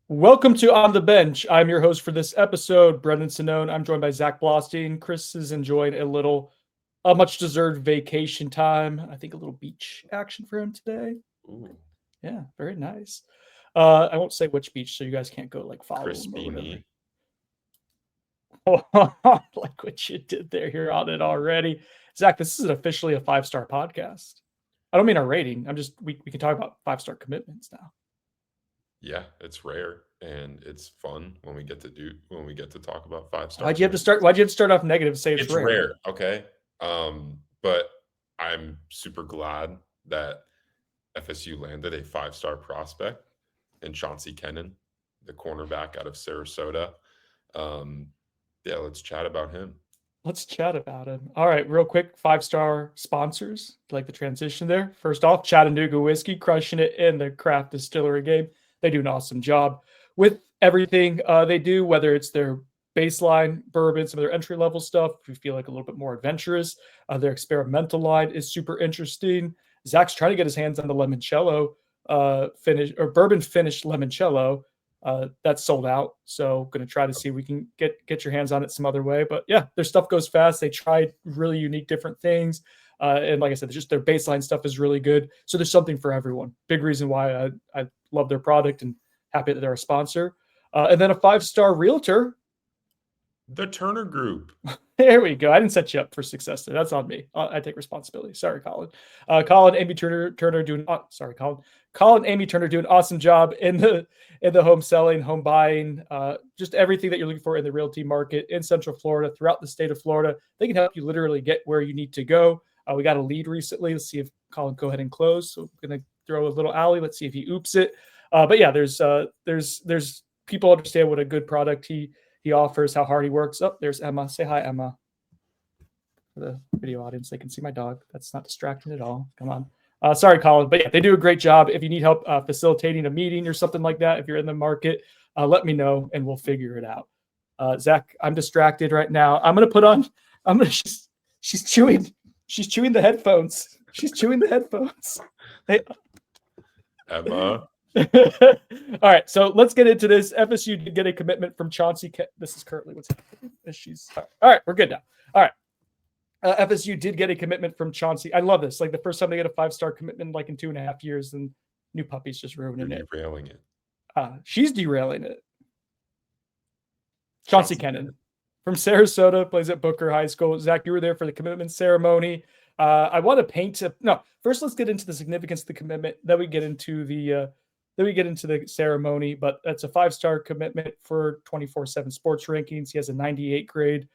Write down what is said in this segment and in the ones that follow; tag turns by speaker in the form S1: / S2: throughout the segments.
S1: Welcome to On the Bench. I'm your host for this episode, Brendan Sinone. I'm joined by Zach Blostein. Chris is enjoying a much deserved vacation time. I think a little beach action for him today.
S2: Ooh,
S1: Yeah, very nice. I won't say which beach, so you guys can't go like follow him or
S2: crispy
S1: whatever.
S2: knee.
S1: Like what you did there. You're on it already. Zach, this is officially a 5-star podcast. I don't mean our rating. We can talk about 5-star commitments now.
S2: Yeah, it's rare and it's fun when we get to talk about 5-star
S1: Why'd you have to
S2: commitments.
S1: start? Why'd you have to start off negative and say it's
S2: It's
S1: rare?
S2: rare, okay? But I'm super glad that FSU landed a 5-star prospect in Chauncey Kennan, the cornerback out of Sarasota. Um, yeah, let's chat about him.
S1: Let's chat about him. All right, real quick, 5-star sponsors. Like the transition there. First off, Chattanooga Whiskey, crushing it in the craft distillery game. They do an awesome job with everything they do, whether it's their baseline bourbon, some of their entry level stuff. If you feel like a little bit more adventurous, their experimental line is super interesting. Zach's trying to get his hands on the limoncello finish or bourbon finished limoncello. That's sold out. So going to try to see if we can get your hands on it some other way. But yeah, their stuff goes fast. They try really unique different things. And like I said, just their baseline stuff is really good. So there's something for everyone. Big reason why I love their product and happy that they're a sponsor. And then a 5-star realtor.
S2: The Turner Group.
S1: There we go. I didn't set you up for success there. That's on me. I take responsibility. Sorry, Colin. Colin, Amy Turner doing. Sorry, Colin. Colin, Amy Turner doing an awesome job in the home selling, home buying, just everything that you're looking for in the realty market in Central Florida, throughout the state of Florida. They can help you literally get where you need to go. We got a lead recently. Let's see if Colin go ahead and close. So I'm gonna throw a little alley. Let's see if he oops it. But yeah, there's people understand what a good product he offers, how hard he works. Oh, there's Emma. Say hi, Emma. For the video audience, they can see my dog. That's not distracting at all. Come on. Sorry, Colin, but yeah, they do a great job. If you need help facilitating a meeting or something like that, if you're in the market, let me know and we'll figure it out. Zach, I'm distracted right now. I'm gonna put on. I'm gonna. She's chewing. She's chewing the headphones. She's chewing the headphones. Hey.
S2: Emma.
S1: All right, so let's get into this. FSU did get a commitment from Chauncey. This is currently what's happening. She's all right. We're good now. All right. FSU did get a commitment from Chauncey. I love this. Like the first time they get a 5-star commitment, like in 2.5 years, and new puppy's just ruining
S2: You're
S1: it.
S2: derailing it.
S1: She's derailing it. Chauncey Kennan from Sarasota, plays at Booker High School. Zach, you were there for the commitment ceremony. I want to paint. First, let's get into the significance of the commitment. Then we get into the ceremony. But that's a 5-star commitment for 24/7 sports rankings. He has a 98 grade.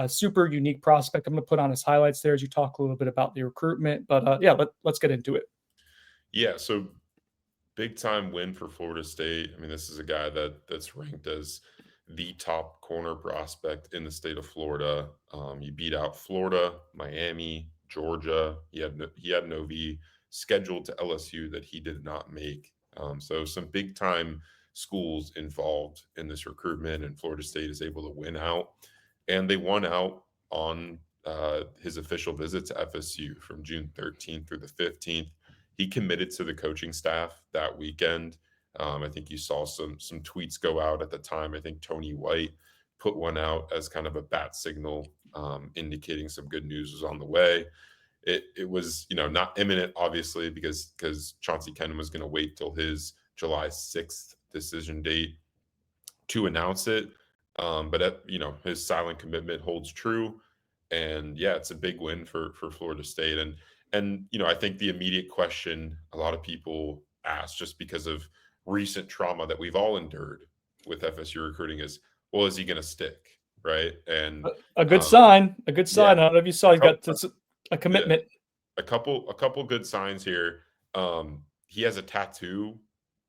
S1: Super unique prospect. I'm going to put on his highlights there as you talk a little bit about the recruitment. But let's get into it.
S2: Yeah, so big time win for Florida State. I mean, this is a guy that's ranked as the top corner prospect in the state of Florida. He beat out Florida, Miami, Georgia. He had Novi scheduled to LSU that he did not make. So some big time schools involved in this recruitment, and Florida State is able to win out. And they won out on his official visit to FSU from June 13th through the 15th. He committed to the coaching staff that weekend. I think you saw some tweets go out at the time. I think Tony White put one out as kind of a bat signal, indicating some good news was on the way. It was not imminent, obviously, because Chauncey Kennan was going to wait till his July 6th decision date to announce it. But his silent commitment holds true, and yeah, it's a big win for Florida State. And I think the immediate question a lot of people ask, just because of recent trauma that we've all endured with FSU recruiting, is, well, is he going to stick, right? And
S1: a good sign. A good sign.
S2: Yeah,
S1: I don't know if you saw. He's got a commitment.
S2: Yeah, a couple good signs here. He has a tattoo,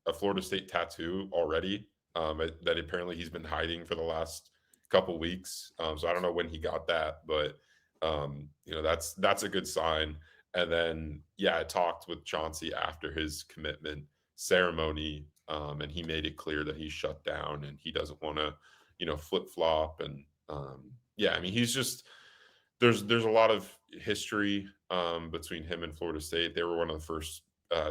S2: a Florida State tattoo already, that apparently he's been hiding for the last couple weeks. So I don't know when he got that, but that's a good sign. And then I talked with Chauncey after his commitment ceremony, and he made it clear that he's shut down and he doesn't want to flip flop. And I mean, he's just there's a lot of history between him and Florida State. They were one of the first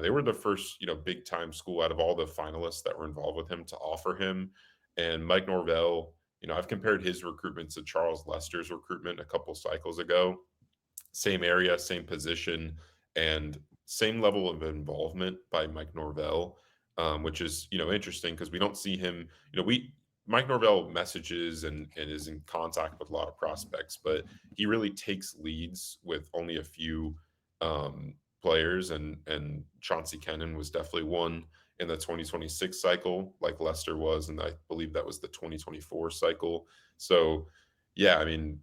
S2: they were the first, big time school out of all the finalists that were involved with him to offer him. And Mike Norvell, I've compared his recruitment to Charles Lester's recruitment a couple cycles ago. Same area, same position, and same level of involvement by Mike Norvell, which is interesting because we don't see him. We Mike Norvell messages and is in contact with a lot of prospects, but he really takes leads with only a few players, and Chauncey Kennan was definitely one in the 2026 cycle, like Lester was, and I believe that was the 2024 cycle. So, yeah, I mean,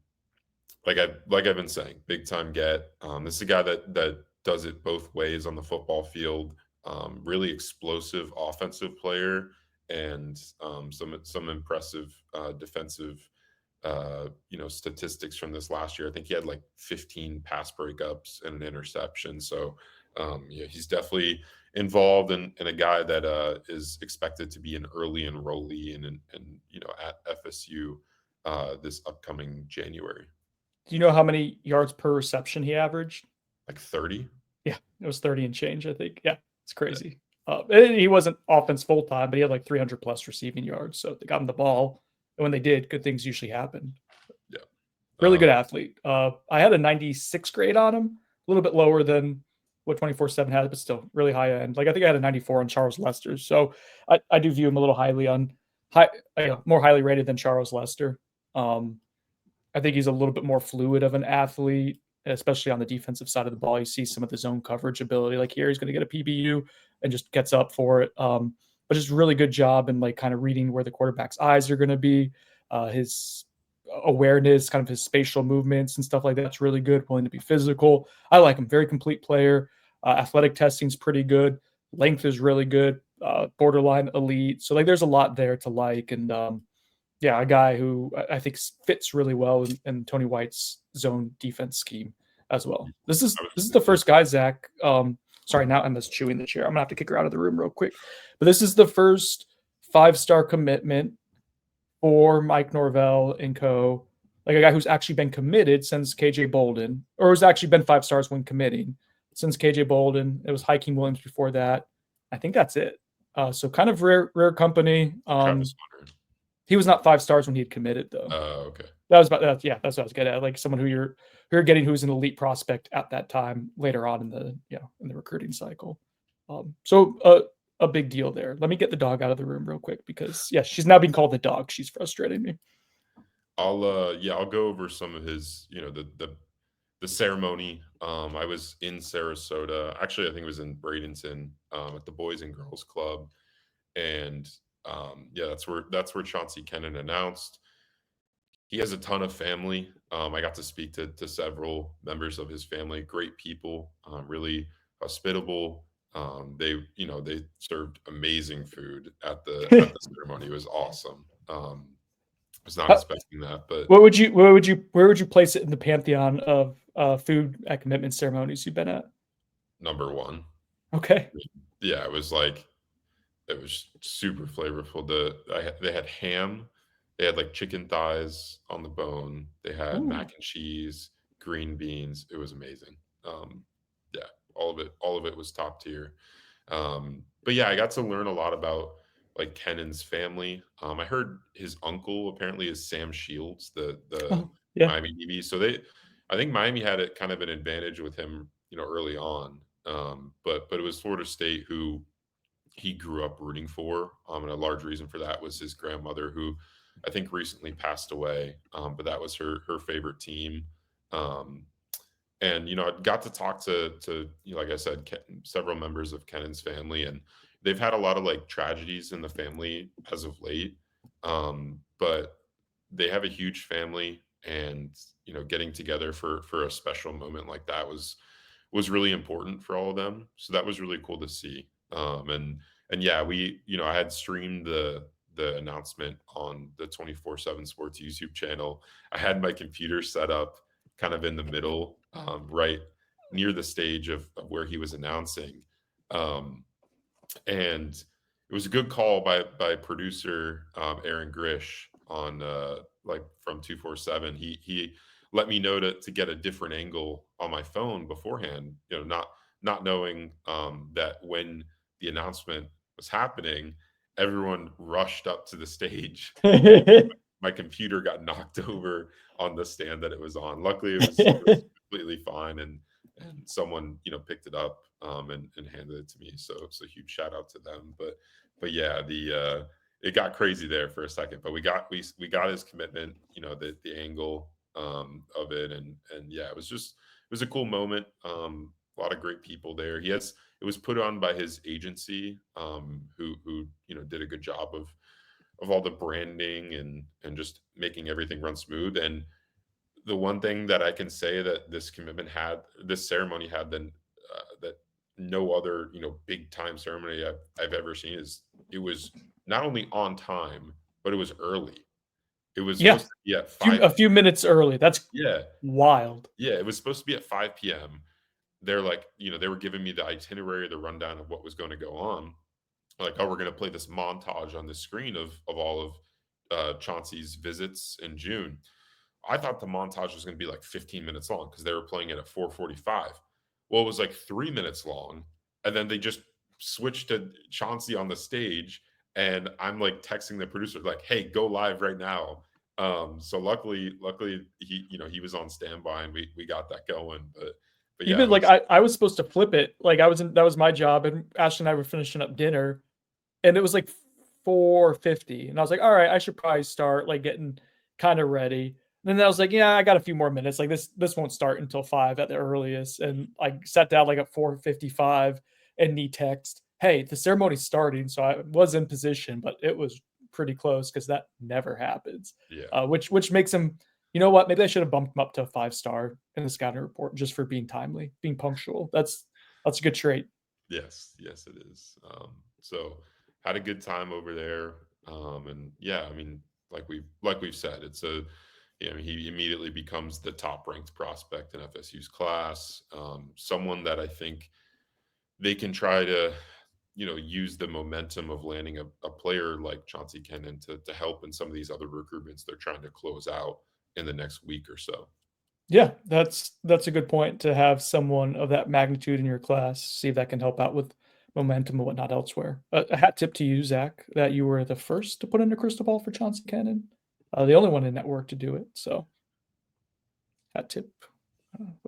S2: like I've been saying, big time get. This is a guy that does it both ways on the football field. Really explosive offensive player, and some impressive defensive statistics from this last year. I think he had like 15 pass breakups and an interception. So yeah, he's definitely involved, and a guy that is expected to be an early enrollee and at FSU this upcoming January.
S1: Do you know how many yards per reception he averaged?
S2: Like 30.
S1: Yeah, it was 30 and change, I think. Yeah, it's
S2: Yeah.
S1: crazy. He wasn't offense full time, but he had like 300 plus receiving yards. So they got him the ball. And when they did, good things usually happen.
S2: Yeah.
S1: Really good athlete. I had a 96 grade on him, a little bit lower than what 24/7 had, but still really high end. Like I think I had a 94 on Charles Lester. So I do view him a little highly more highly rated than Charles Lester. I think he's a little bit more fluid of an athlete, especially on the defensive side of the ball. You see some of the zone coverage ability. Like here, he's going to get a PBU and just gets up for it. But just really good job in like kind of reading where the quarterback's eyes are going to be. His awareness, kind of his spatial movements and stuff like that's really good. Willing to be physical. I like him. Very complete player. Athletic testing's pretty good. Length is really good. Borderline elite. So like, there's a lot there to like. And yeah, a guy who I think fits really well in Tony White's zone defense scheme as well. This is the first guy, Zach. Sorry, now Emma's chewing the chair. I'm gonna have to kick her out of the room real quick. But this is the first 5-star commitment for Mike Norvell and co. Like a guy who's actually been committed since KJ Bolden, or has actually been 5 stars when committing since KJ Bolden. It was Hakeem Williams before that. I think that's it. So kind of rare company. He was not 5 stars when he had committed, though.
S2: Oh, okay.
S1: That's what I was getting at. Like someone who you're getting who's an elite prospect at that time later on in the recruiting cycle. So a big deal there. Let me get the dog out of the room real quick because she's now being called the dog. She's frustrating me.
S2: I'll go over some of his, the ceremony. I was in Sarasota. Actually, I think it was in Bradenton at the Boys and Girls Club, and that's where Chauncey Kennan announced. He has a ton of family. I got to speak to several members of his family. Great people, really hospitable. They served amazing food at the ceremony. It was awesome. I was not expecting that, but
S1: where would you place it in the pantheon of food at commitment ceremonies you've been at?
S2: Number one.
S1: Okay.
S2: Yeah, it was super flavorful. They had ham, they had like chicken thighs on the bone, they had mac and cheese, green beans. It was amazing. Yeah, all of it was top tier. But yeah, I got to learn a lot about like Kennan's family. I heard his uncle apparently is Sam Shields, the Miami DB. So I think Miami had it kind of an advantage with him, early on. But it was Florida State who he grew up rooting for. And a large reason for that was his grandmother, who I think recently passed away. But that was her favorite team. And I got to talk to like I said, several members of Kennan's family, and they've had a lot of like tragedies in the family as of late. But they have a huge family, and getting together for a special moment like that was really important for all of them. So that was really cool to see. And yeah, I had streamed the announcement on the 24/7 Sports YouTube channel. I had my computer set up kind of in the middle, right near the stage of where he was announcing. And it was a good call by producer Aaron Grish on like from 247. He let me know to get a different angle on my phone beforehand. not knowing that when the announcement was happening, everyone rushed up to the stage. My computer got knocked over on the stand that it was on. Luckily, it was completely fine, and someone picked it up and handed it to me. So huge shout out to them. But yeah, the it got crazy there for a second, but we got his commitment. The angle of it, and yeah, it was a cool moment. A lot of great people there. It was put on by his agency, who did a good job of all the branding and just making everything run smooth. And the one thing that I can say that this ceremony had, that no other big time ceremony I've ever seen, is it was not only on time, but it was early. It was
S1: Yeah,
S2: supposed to be at
S1: a
S2: 5.
S1: few minutes early. That's
S2: Yeah,
S1: wild.
S2: yeah, it was supposed to be at 5 p.m. They're like, they were giving me the itinerary, the rundown of what was going to go on. Like, oh, we're going to play this montage on the screen of all of Chauncey's visits in June. I thought the montage was going to be like 15 minutes long because they were playing it at 4:45. Well, it was like 3 minutes long, and then they just switched to Chauncey on the stage, and I'm like texting the producer like, "Hey, go live right now." So luckily he was on standby and we got that going. But yeah,
S1: Even
S2: it
S1: like
S2: was.
S1: I was supposed to flip it. Like that was my job, and Ashley and I were finishing up dinner, and it was like 4:50, and I was like, all right, I should probably start like getting kind of ready. And then I was like, yeah, I got a few more minutes. Like this won't start until 5 at the earliest. And I sat down like at 4:55, and he text, hey, the ceremony's starting. So I was in position, but it was pretty close because that never happens.
S2: Yeah.
S1: Which makes him, you know what? Maybe I should have bumped him up to a 5-star in the scouting report just for being timely, being punctual. That's a good trait.
S2: Yes, yes, it is. So had a good time over there. And yeah, I mean, like we've said, he immediately becomes the top ranked prospect in FSU's class. Someone that I think they can try to, use the momentum of landing a player like Chauncey Kennan to help in some of these other recruitments they're trying to close out in the next week or so.
S1: Yeah, that's a good point to have someone of that magnitude in your class. See if that can help out with momentum and whatnot elsewhere. A hat tip to you, Zach, that you were the first to put in a crystal ball for Chauncey Cannon, the only one in network to do it. So hat tip.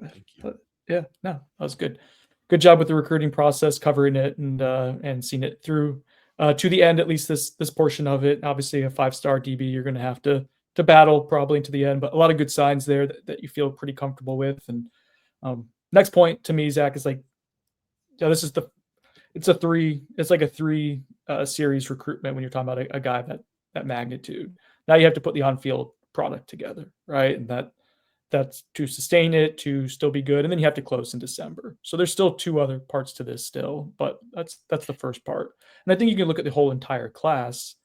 S2: Thank you.
S1: But yeah, no, that was good. Good job with the recruiting process, covering it and seeing it through to the end. At least this portion of it. Obviously, a 5-star DB, you're going to have to battle probably into the end, but a lot of good signs there that you feel pretty comfortable with. And next point to me, Zach, is like, yeah, it's like a three series recruitment when you're talking about a guy that magnitude. Now you have to put the on field product together, right? And that's to sustain it, to still be good, and then you have to close in December. So there's still 2 other parts to this still, but that's the first part. And I think you can look at the whole entire class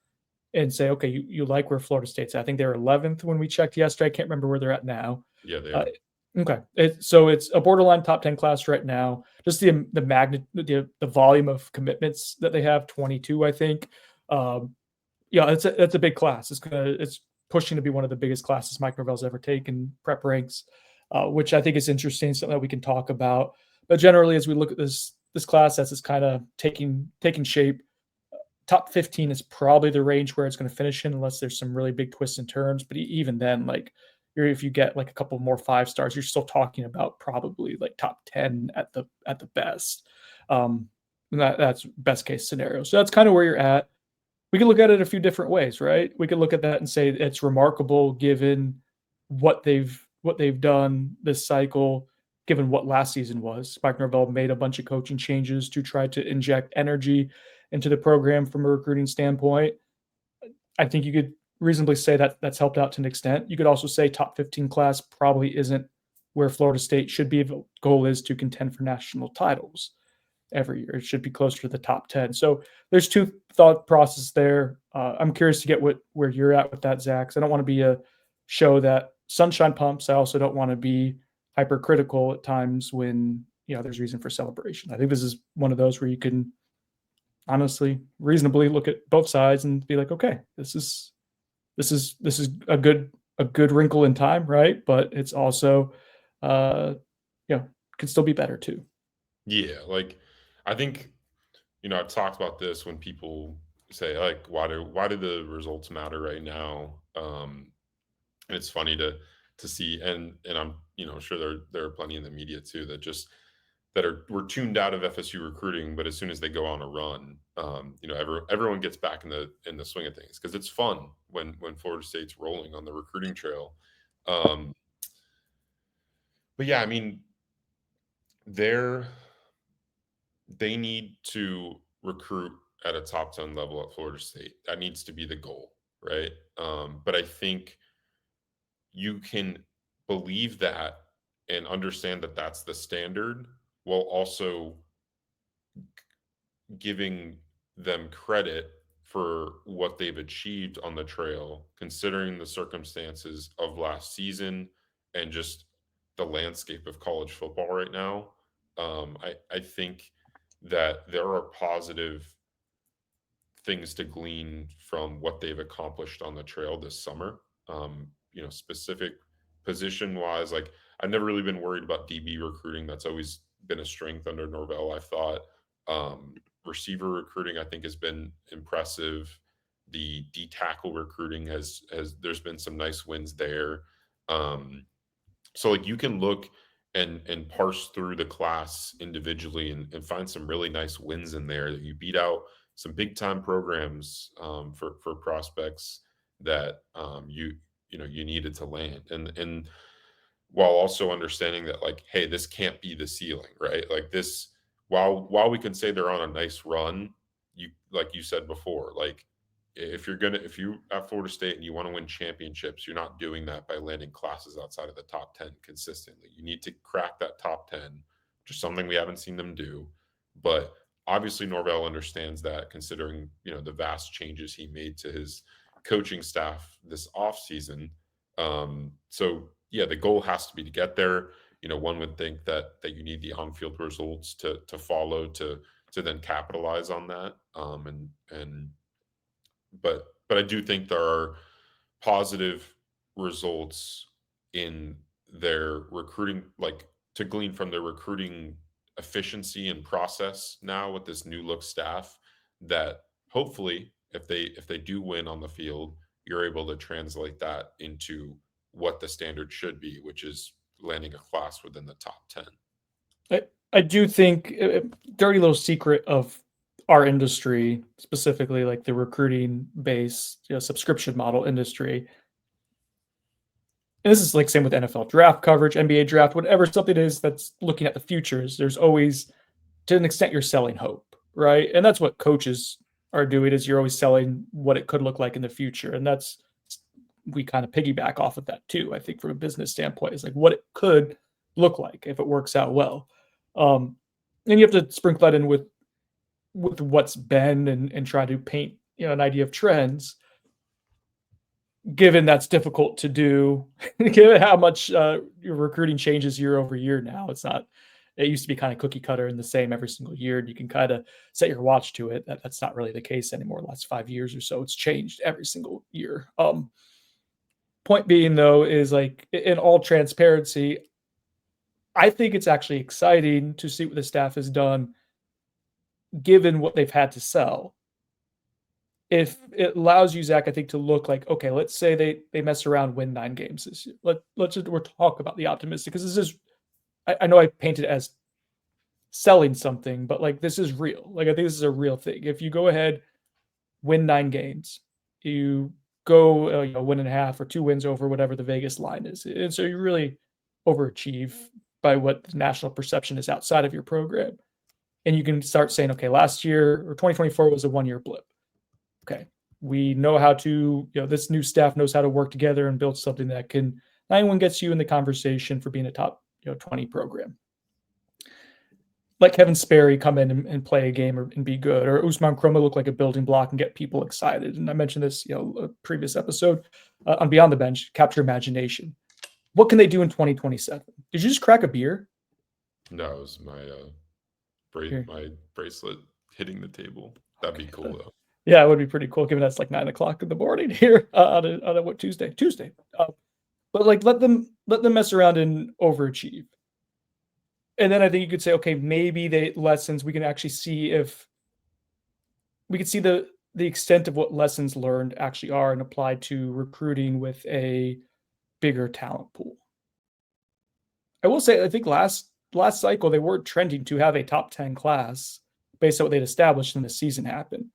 S1: and say, okay, you like where Florida State's at. I think they're 11th when we checked yesterday. I can't remember where they're at now.
S2: Yeah, they
S1: Uh,
S2: are.
S1: okay, so it's a borderline top 10 class right now. Just the magnet, the volume of commitments that they have, 22, I think. Yeah, that's a big class. It's pushing to be one of the biggest classes Mike Norvell's ever taken prep ranks, which I think is interesting, something that we can talk about. But generally, as we look at this class as it's kind of taking shape, top 15 is probably the range where it's going to finish in, unless there's some really big twists and turns. But even then, like if you get like a couple more 5-stars, you're still talking about probably like top 10 at the best. And that's best case scenario. So that's kind of where you're at. We can look at it a few different ways, right? We could look at that and say it's remarkable given what they've done this cycle, given what last season was. Mike Norvell made a bunch of coaching changes to try to inject energy into the program from a recruiting standpoint. I think you could reasonably say that that's helped out to an extent. You could also say top 15 class probably isn't where Florida State should be. The goal is to contend for national titles every year. It should be closer to the top 10. So there's 2 thought process there. I'm curious to get where you're at with that, Zach. 'Cause I don't want to be a show that sunshine pumps. I also don't want to be hypercritical at times when there's reason for celebration. I think this is one of those where you can honestly, reasonably look at both sides and be like, okay, this is a good wrinkle in time, right? But it's also, can still be better too.
S2: Yeah, like I think I've talked about this when people say like, why do the results matter right now? And it's funny to see, and I'm sure there are plenty in the media too that just that are were tuned out of FSU recruiting, but as soon as they go on a run, everyone gets back in the swing of things because it's fun when Florida State's rolling on the recruiting trail. Um, but yeah, I mean, they're they need to recruit at a top 10 level at Florida State. That needs to be the goal, right? But I think you can believe that and understand that that's the standard while also giving them credit for what they've achieved on the trail, considering the circumstances of last season and just the landscape of college football right now. I think that there are positive things to glean from what they've accomplished on the trail this summer. Specific position wise, like I've never really been worried about DB recruiting. That's always been a strength under Norvell, I thought. Receiver recruiting, I think, has been impressive. The D tackle recruiting has there's been some nice wins there. So like you can look and parse through the class individually and find some really nice wins in there that you beat out some big time programs for prospects that you needed to land and while also understanding that like hey this can't be the ceiling, right? Like this while we can say they're on a nice run, you like you said before, like if you at Florida State and you want to win championships, you're not doing that by landing classes outside of the top 10 consistently. You need to crack that top 10, which is something we haven't seen them do. But obviously Norvell understands that considering, the vast changes he made to his coaching staff this offseason. So yeah, the goal has to be to get there. One would think that you need the on-field results to follow to then capitalize on that. And but I do think there are positive results in their recruiting, like to glean from their recruiting efficiency and process now with this new look staff that hopefully if they do win on the field, you're able to translate that into what the standard should be, which is landing a class within the top 10.
S1: I do think dirty little secret of our industry, specifically like the recruiting based subscription model industry. And this is like same with NFL draft coverage, NBA draft, whatever something is that's looking at the futures. There's always, to an extent, you're selling hope, right? And that's what coaches are doing. Is you're always selling what it could look like in the future, and that's we kind of piggyback off of that too. I think from a business standpoint, is like what it could look like if it works out well. And you have to sprinkle that in with what's been and try to paint an idea of trends. Given that's difficult to do, given how much your recruiting changes year over year now, it's not. It used to be kind of cookie cutter and the same every single year, and you can kind of set your watch to it. That's not really the case anymore. The last 5 years or so, it's changed every single year. Point being, though, is like in all transparency, I think it's actually exciting to see what the staff has done, given what they've had to sell. If it allows you, Zach, I think to look like, okay, let's say they mess around, win 9 games this year. Let's just we're talk about the optimistic because this is, I know I painted it as selling something, but like this is real. Like I think this is a real thing. If you go ahead, win 9 games, you go 1.5 or 2 wins over whatever the Vegas line is, and so you really overachieve by what the national perception is outside of your program, and you can start saying, okay, last year or 2024 was a 1-year blip. Okay, we know how to, this new staff knows how to work together and build something that can, not anyone gets you in the conversation for being a top 20 program. Let Kevin Sperry come in and play a game and be good, or Usman Kroma look like a building block and get people excited. And I mentioned this, a previous episode on Beyond the Bench, capture imagination. What can they do in 2027? Did you just crack a beer?
S2: No, it was my my bracelet hitting the table. That'd be cool though.
S1: Yeah, it would be pretty cool, given that's like 9 o'clock in the morning here on a what Tuesday. But like let them mess around and overachieve. And then I think you could say, okay, maybe the lessons we can actually see if we could see the extent of what lessons learned actually are and applied to recruiting with a bigger talent pool. I will say, I think last cycle they were trending to have a top 10 class based on what they'd established when the season happened.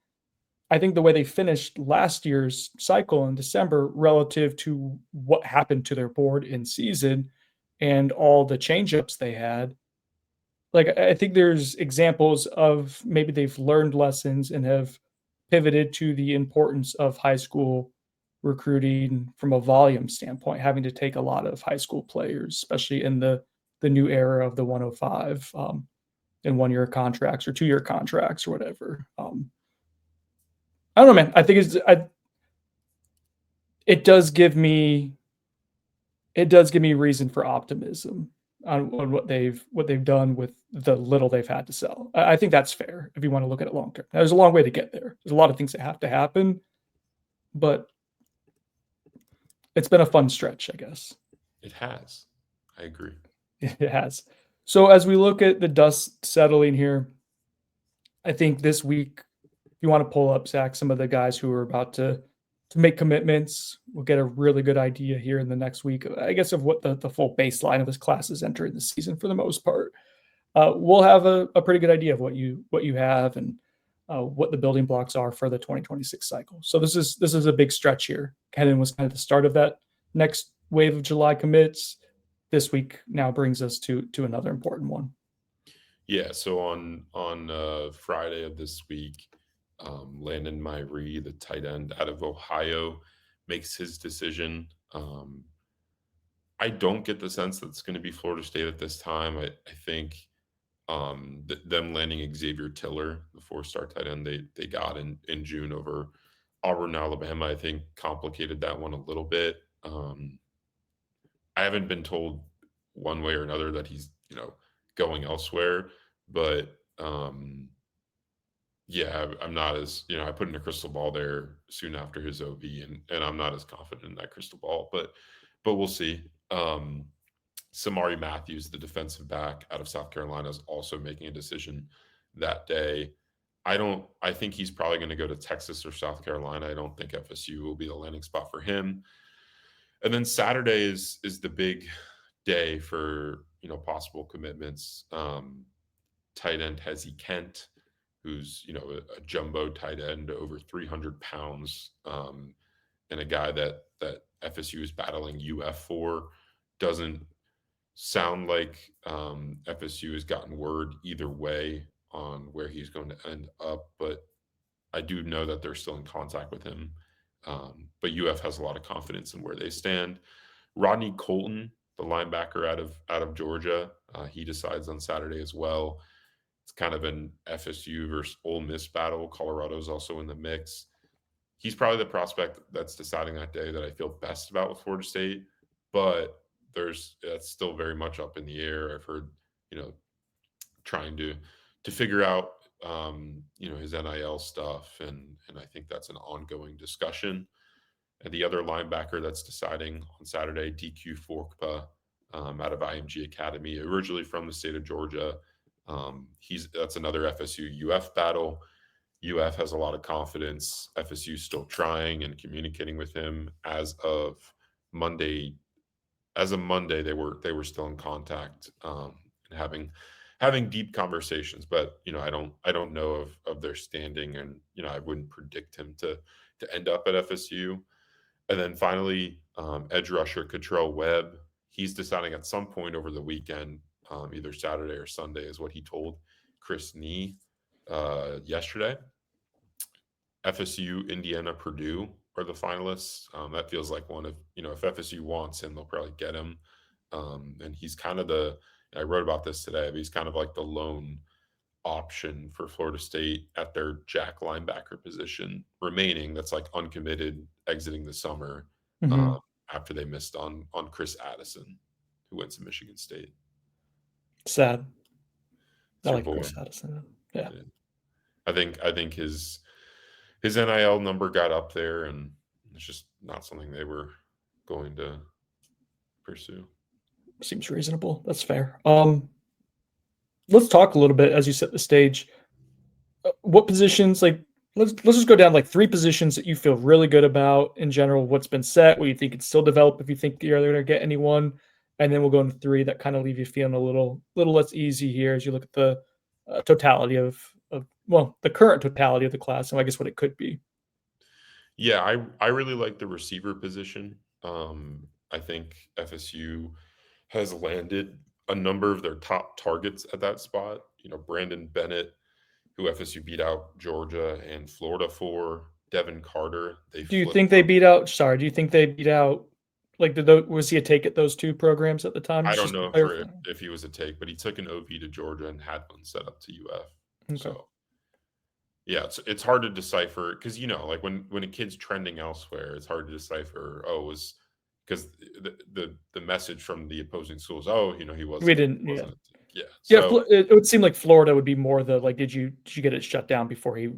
S1: I think the way they finished last year's cycle in December relative to what happened to their board in season and all the changeups they had, like I think there's examples of maybe they've learned lessons and have pivoted to the importance of high school recruiting from a volume standpoint, having to take a lot of high school players, especially in the new era of the 105 in 1 year contracts or 2 year contracts or whatever. I don't know, man. I think it does give me reason for optimism on what they've done with the little they've had to sell. I think that's fair if you want to look at it long term. There's a long way to get there. There's a lot of things that have to happen, but it's been a fun stretch, I guess.
S2: It has. I agree.
S1: It has. So as we look at the dust settling here, I think this week, if you want to pull up, Zach, some of the guys who are about to make commitments, we'll get a really good idea here in the next week, I guess, of what the full baseline of this class is entering the season for the most part. We'll have a pretty good idea of what you have and what the building blocks are for the 2026 cycle. So this is a big stretch here. Kenan was kind of the start of that next wave of July commits. This week now brings us to another important one.
S2: Yeah. So on Friday of this week, Landon Myrie, the tight end out of Ohio, makes his decision. I don't get the sense that it's going to be Florida State at this time. I think them landing Xavier Tiller, the 4-star tight end they got in June over Auburn, Alabama, I think complicated that one a little bit. I haven't been told one way or another that he's going elsewhere, but yeah, I'm not as I put in a crystal ball there soon after his OV, and I'm not as confident in that crystal ball, but we'll see. Samari Matthews, the defensive back out of South Carolina, is also making a decision that day. I think he's probably going to go to Texas or South Carolina. I don't think FSU will be the landing spot for him. And then Saturday is the big day for possible commitments. Tight end Hezzy Kent, who's a jumbo tight end, over 300 pounds, and a guy that FSU is battling UF for. Doesn't sound like FSU has gotten word either way on where he's going to end up, but I do know that they're still in contact with him. But UF has a lot of confidence in where they stand. Rodney Colton, the linebacker out of Georgia, he decides on Saturday as well. It's kind of an FSU versus Ole Miss battle. Colorado's also in the mix. He's probably the prospect that's deciding that day that I feel best about with Florida State, but that's still very much up in the air. I've heard, trying to figure out, his NIL stuff, and I think that's an ongoing discussion. And the other linebacker that's deciding on Saturday, DQ Forkpa, out of IMG Academy, originally from the state of Georgia. That's another FSU UF battle. UF has a lot of confidence. FSU still trying and communicating with him as of Monday. As of Monday, they were still in contact and having deep conversations. But I don't know of their standing, and I wouldn't predict him to end up at FSU. And then finally, edge rusher Cottrell Webb. He's deciding at some point over the weekend, either Saturday or Sunday, is what he told Chris Nee yesterday. FSU, Indiana, Purdue are the finalists. That feels like one of, if FSU wants him, they'll probably get him. And he's kind of I wrote about this today, but he's kind of like the lone option for Florida State at their jack linebacker position remaining. That's like uncommitted exiting the summer after they missed on Chris Addison, who went to Michigan State.
S1: Sad.
S2: I like
S1: Chris Addison. Yeah.
S2: I think his NIL number got up there, and it's just not something they were going to pursue.
S1: Seems reasonable. That's fair. let's talk a little bit as you set the stage. What positions, like, let's just go down like three positions that you feel really good about in general. What's been set, what you think can still develop if you think you're going to get anyone, and then we'll go into three that kind of leave you feeling a little less easy here as you look at the totality of well, the current totality of the class, and I guess what it could be.
S2: Yeah, I really like the receiver position. I think FSU has landed a number of their top targets at that spot. You know, Brandon Bennett, who FSU beat out Georgia and Florida for. Devin Carter, they
S1: Do you
S2: flipped
S1: think they
S2: from.
S1: beat out? Sorry, do you think they beat out? Like, was he a take at those two programs at the time?
S2: I don't
S1: Just to
S2: know
S1: clarify.
S2: if he was a take, but he took an OV to Georgia and had one set up to UF.
S1: Okay.
S2: So yeah, it's hard to decipher because like when a kid's trending elsewhere, it's hard to decipher. Oh, was because the message from the opposing schools. Oh, he
S1: We
S2: wasn't
S1: didn't. Yeah.
S2: wasn't a take. Yeah.
S1: Yeah,
S2: So
S1: it would seem like Florida would be more the like. Did you get it shut down before he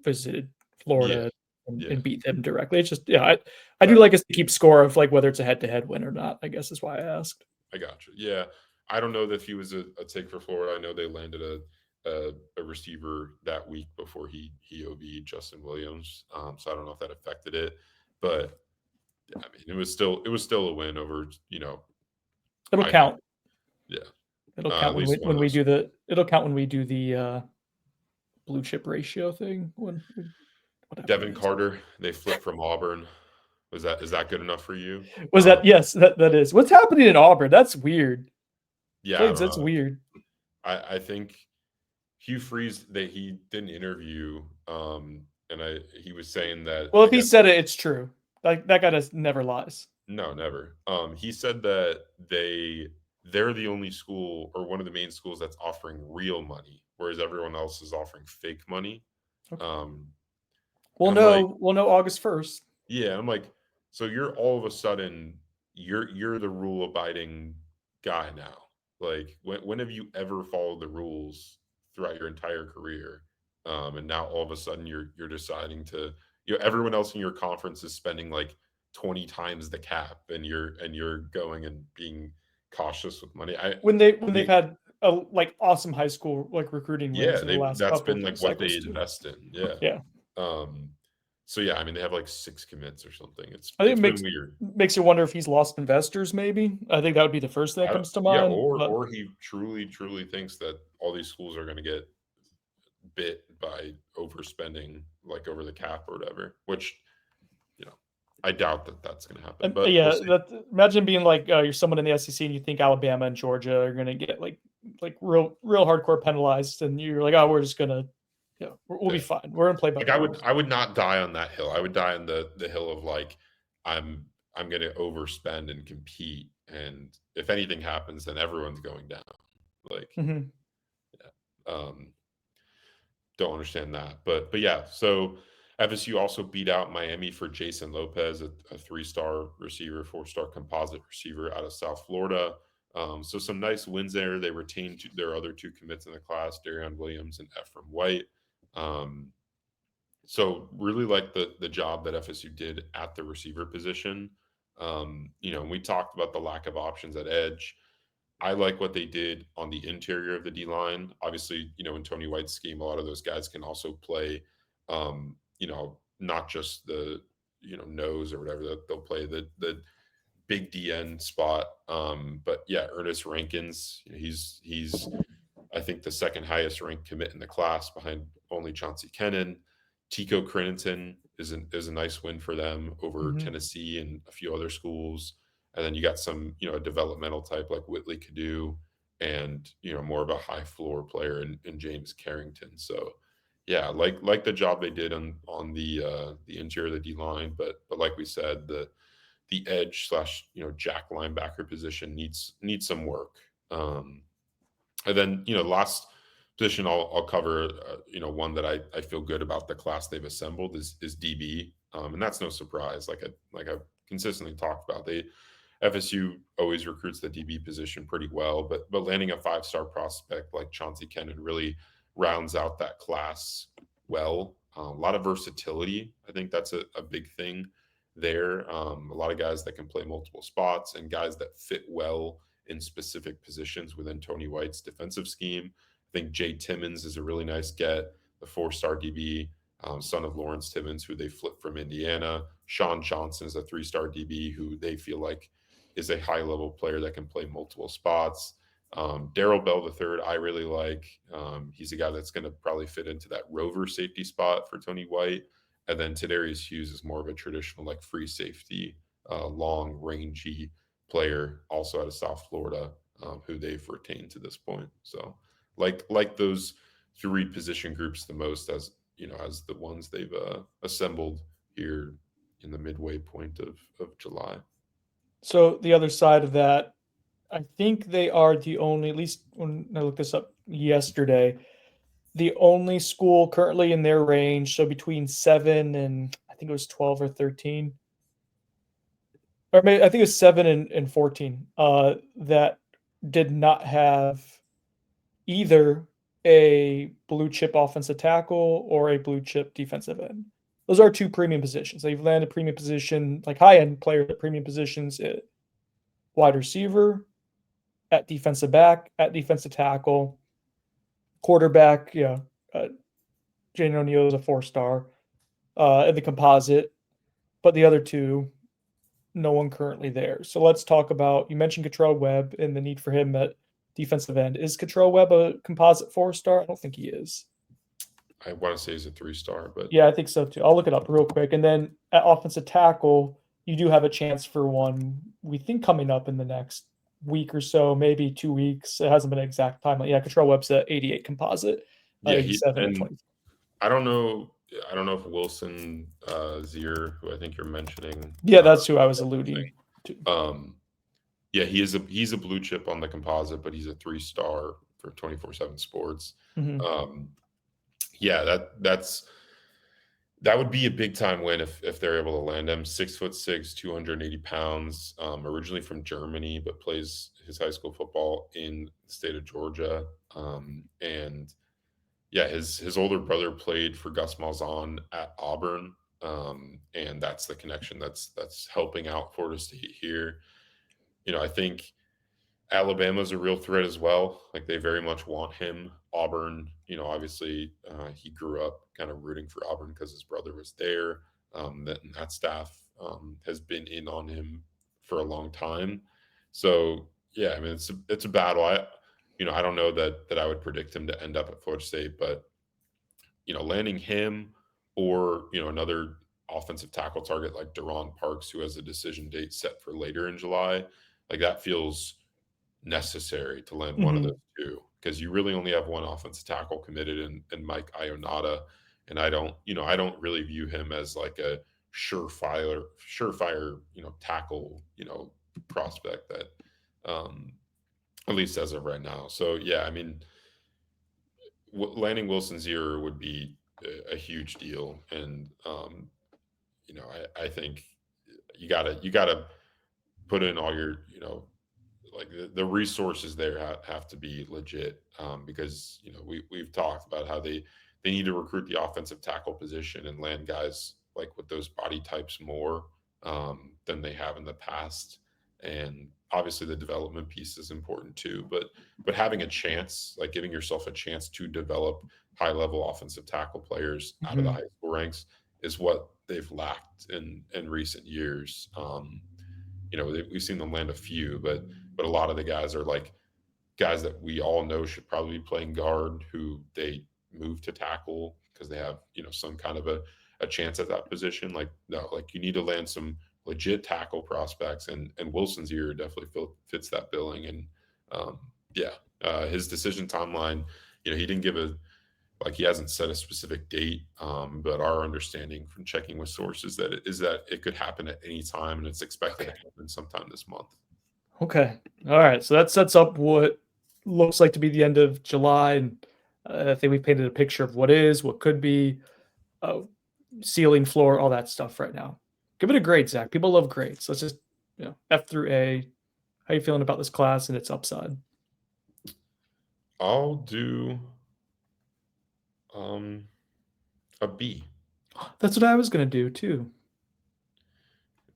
S1: visited
S2: yeah,
S1: Florida
S2: yeah.
S1: and beat them directly? It's just, yeah, I do
S2: That
S1: like us to keep score of like whether it's a head to head win or not. I guess is why I asked.
S2: I got you. Yeah, I don't know that if he was a take for Florida. I know they landed a receiver that week before he OB'd Justin Williams. So I don't know if that affected it, but I mean it was still a win over
S1: It'll
S2: I think
S1: count.
S2: yeah
S1: It'll count
S2: at least one
S1: when
S2: of
S1: we
S2: those.
S1: do the. It'll count when we do the blue chip ratio thing. Whatever
S2: Devin
S1: it is.
S2: Carter, they flipped from Auburn. Is that good enough for you?
S1: Was that, yes? That is what's happening in Auburn. That's weird.
S2: Yeah, I
S1: Blades,
S2: don't
S1: that's
S2: know.
S1: weird.
S2: I think Hugh Freeze that he did an interview, and he was saying that
S1: Well,
S2: I
S1: if he
S2: guess
S1: said it, it's true. Like that guy does never lies.
S2: no, never. He said that they're the only school or one of the main schools that's offering real money, whereas everyone else is offering fake money.
S1: Okay.
S2: Um,
S1: We'll
S2: and I'm like,
S1: know. We'll know August 1st.
S2: yeah, I'm like, so you're all of a sudden you're the rule abiding guy now. Like when have you ever followed the rules throughout your entire career? And now all of a sudden you're deciding to everyone else in your conference is spending like 20 times the cap and you're going and being cautious with money.
S1: When they've
S2: The,
S1: had a like awesome high school like recruiting wins
S2: yeah,
S1: in the
S2: they
S1: last
S2: that's
S1: couple
S2: been like what
S1: cycles
S2: they
S1: too.
S2: invest in. Yeah.
S1: Yeah,
S2: Um so yeah, I mean they have like 6 commits or something. It's
S1: I think
S2: it's
S1: it
S2: been weird.
S1: makes you wonder if he's lost investors. Maybe I think that would be the first thing that comes to
S2: Yeah,
S1: mind.
S2: or
S1: But
S2: he truly thinks that all these schools are going to get bit by overspending, like over the cap or whatever. Which you know, I doubt that that's going to happen, but we'll
S1: yeah,
S2: see.
S1: that imagine being like you're someone in the SEC and you think Alabama and Georgia are going to get like real hardcore penalized, and you're like, oh, we're just gonna, yeah, we'll be
S2: Yeah,
S1: fine. We're gonna play by
S2: like
S1: the
S2: I would
S1: rules.
S2: I would not die on that hill. I would die on the hill of like I'm I'm going to overspend and compete, and if anything happens, then everyone's going down. Like,
S1: Hmm.
S2: um, don't understand that. But yeah, so FSU also beat out Miami for Jason Lopez, a 3-star receiver, 4-star composite receiver out of South Florida. So some nice wins there. They retained their other two commits in the class, Darion Williams and Ephraim White. Um, so really like the job that FSU did at the receiver position. We talked about the lack of options at edge. I like what they did on the interior of the D line. Obviously, in Tony White's scheme, a lot of those guys can also play, not just the, nose or whatever. They'll play the big DN spot. But yeah, Ernest Rankins, he's I think the second highest ranked commit in the class behind only Chauncey Kennan. Tico Crennington is a nice win for them over
S1: Hmm.
S2: Tennessee and a few other schools. And then you got some, a developmental type like Whitley Cadu and, more of a high floor player in James Carrington. So yeah, like the job they did on the interior of the D line, but like we said, the edge slash jack linebacker position needs some work. And then last position I'll cover, one that I feel good about the class they've assembled is DB, and that's no surprise. Like I've consistently talked about, FSU always recruits the DB position pretty well, but landing a 5-star prospect like Chauncey Kennan really rounds out that class well. A lot of versatility, I think that's a big thing there. A lot of guys that can play multiple spots and guys that fit well in specific positions within Tony White's defensive scheme. I think Jay Timmons is a really nice get, the 4-star DB, son of Lawrence Timmons, who they flipped from Indiana. Sean Johnson is a 3-star DB who they feel like is a high level player that can play multiple spots. Daryl Bell III, I really like. He's a guy that's going to probably fit into that rover safety spot for Tony White. And then Tadarius Hughes is more of a traditional like free safety, long rangy player, also out of South Florida, who they've retained to this point. So like those three position groups the most, as as the ones they've assembled here in the midway point of July.
S1: So the other side of that, I think they are the only, at least when I looked this up yesterday, the only school currently in their range, so between 7 and I think it was 12 or 13, or maybe I think it was 7 and 14, that did not have either a blue chip offensive tackle or a blue chip defensive end. Those are two premium positions. They've landed premium position, like high end players at premium positions at wide receiver, at defensive back, at defensive tackle, quarterback. Yeah, Jane O'Neal is a 4-star in the composite, but the other two, no one currently there. So let's talk about, you mentioned Cottrell Webb and the need for him at defensive end. Is Cottrell Webb a composite 4-star? I don't think he is.
S2: I want to say he's a 3-star, but
S1: yeah, I think so too. I'll look it up real quick. And then at offensive tackle, you do have a chance for one, we think, coming up in the next week or so, maybe 2 weeks. It hasn't been an exact timeline. Yeah, Cottrell Webb's at 88 composite,
S2: yeah,
S1: 87 at 20.
S2: I don't know if Wilson Zier, who I think you're mentioning.
S1: Yeah, that's who I was alluding to.
S2: Yeah, he's a blue chip on the composite, but he's a 3-star for 24/7 Sports.
S1: Mm-hmm.
S2: Yeah, that would be a big time win if they're able to land him. 6'6", 280 pounds, originally from Germany, but plays his high school football in the state of Georgia. And yeah, his older brother played for Gus Malzahn at Auburn, and that's the connection that's helping out Florida State here. I think Alabama's a real threat as well. Like, they very much want him. Auburn, obviously he grew up kind of rooting for Auburn because his brother was there. That staff has been in on him for a long time. So yeah, I mean, it's a battle. I don't know that I would predict him to end up at Florida State, but landing him or another offensive tackle target like Deron Parks, who has a decision date set for later in July, like that feels necessary to land one of those two, because you really only have one offensive tackle committed in Mike Ionata, and I don't really view him as like a surefire tackle prospect that at least as of right now. So yeah, I mean, landing Wilson Zier would be a huge deal, and I think you gotta put in all your like the resources there have to be legit, because we've talked about how they need to recruit the offensive tackle position and land guys like with those body types more than they have in the past. And obviously the development piece is important too, but having a chance, like giving yourself a chance to develop high level offensive tackle players out of the high school ranks is what they've lacked in recent years. We've seen them land a few, but a lot of the guys are like guys that we all know should probably be playing guard, who they move to tackle because they have some kind of a chance at that position. Like, no, like you need to land some legit tackle prospects, and Wilson's year definitely fits that billing. And his decision timeline, he didn't give he hasn't set a specific date, but our understanding from checking with sources is that it could happen at any time, and it's expected to happen sometime this month.
S1: Okay. All right. So that sets up what looks like to be the end of July. And I think we've painted a picture of what is, what could be, ceiling, floor, all that stuff right now. Give it a grade, Zach. People love grades. Let's just, F through A. How you feeling about this class and its upside?
S2: I'll do a B.
S1: That's what I was going to do too.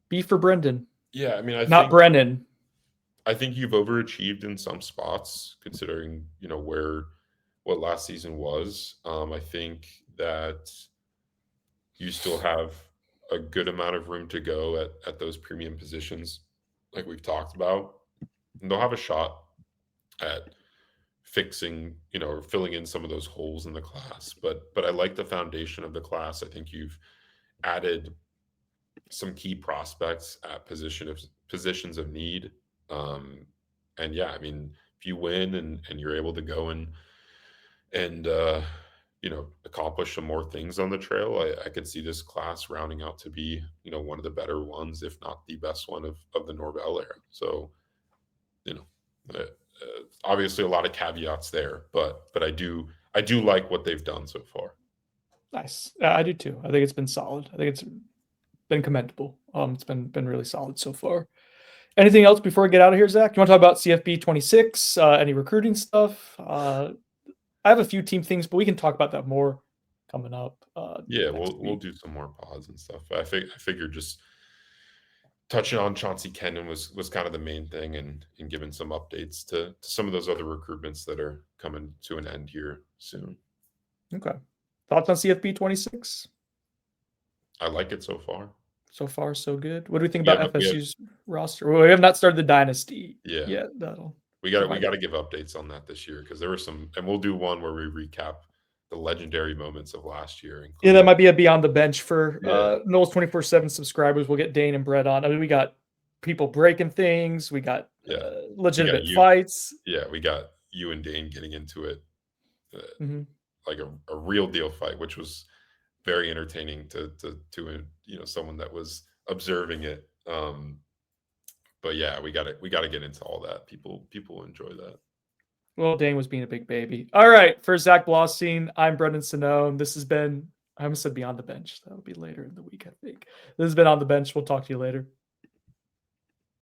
S1: B for Brendan.
S2: Yeah, I mean,
S1: not Brennan.
S2: I think you've overachieved in some spots, considering what last season was. I think that you still have a good amount of room to go at those premium positions, like we've talked about. And they'll have a shot at fixing, or filling in some of those holes in the class. But I like the foundation of the class. I think you've added some key prospects at positions of need. Um, and yeah, I mean, if you win and you're able to go and accomplish some more things on the trail, I could see this class rounding out to be one of the better ones, if not the best one of the Norvell era. So you know, obviously a lot of caveats there, but I do like what they've done so far.
S1: Nice. I do too. I think it's been solid. I think it's been commendable. It's been really solid so far. Anything else before we get out of here, Zach? You want to talk about CFB 26? Any recruiting stuff? I have a few team things, but we can talk about that more coming up.
S2: Yeah,
S1: Next
S2: we'll
S1: week.
S2: do some more pods and stuff. I figured just touching on Chauncey Kennan was kind of the main thing, and giving some updates to some of those other recruitments that are coming to an end here soon.
S1: Okay. Thoughts on CFB 26?
S2: I like it so far.
S1: So far, so good. What do we think
S2: Yeah,
S1: about
S2: but
S1: FSU's roster? Well, we have not started the dynasty
S2: Yeah.
S1: yet. That'll
S2: we got
S1: find
S2: to give updates on that this year, because there were some, and we'll do one where we recap the legendary moments of last year.
S1: Yeah, that might be a beyond the bench for
S2: Yeah.
S1: Knowles 24/7 subscribers. We'll get Dane and Brett on. I mean, we got people breaking things. We got
S2: Yeah.
S1: legitimate
S2: you.
S1: fights.
S2: Yeah, we got you and Dane getting into it,
S1: Mhm.
S2: like a real deal fight, which was very entertaining to someone that was observing it. But yeah, we got to get into all that. People enjoy that.
S1: Well, Dane was being a big baby. All right, for Zach Blossstein, I'm Brendan Sinone. This has been, I almost said Beyond the Bench. That'll be later in the week, I think. This has been On the Bench. We'll talk to you later.